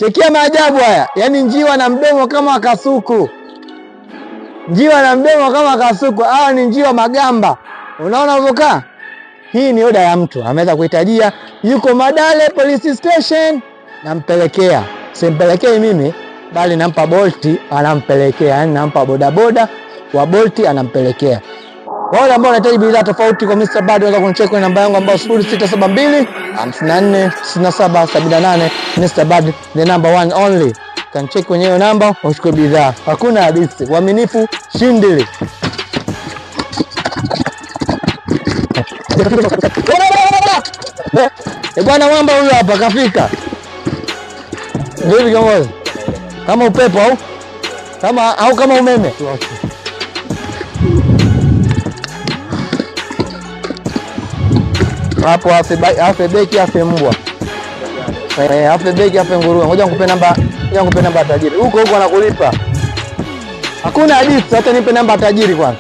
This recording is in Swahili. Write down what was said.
Chekia maajabu haya. Yaani njiwa na mdomo kama kasuku. Njiwa na mdomo kama kasuku. Hawa ni njiwa magamba. Unaona uvokaa? Hii ni oda ya mtu. Ameweza kuhitajia. Yuko Madale Police Station. Nampelekea. Simpelekei mimi. Bali nampa Bolt anampelekea. Yaani nampa bodaboda wa Bolt anampelekea. Wale ambao wanahitaji bidhaa tofauti kwa Mr. Bad unaweza kunicheck kwenye namba yangu ambayo 0672 54 67 78. Mr. Bad the number one only. Kan check kwenye hiyo namba uchukue bidhaa. Hakuna hadithi. Uaminifu shindili. Bwana mwamba huyu hapa kafika. Ndio kiongozi. Kama upepo au kama umeme. Hapo afe beki afe mbwa. Afe beki afe nguruwe. Ngoja nikupe namba tajiri. Huko anakulipa. Hakuna hadithi, hata nipe namba tajiri kwanza.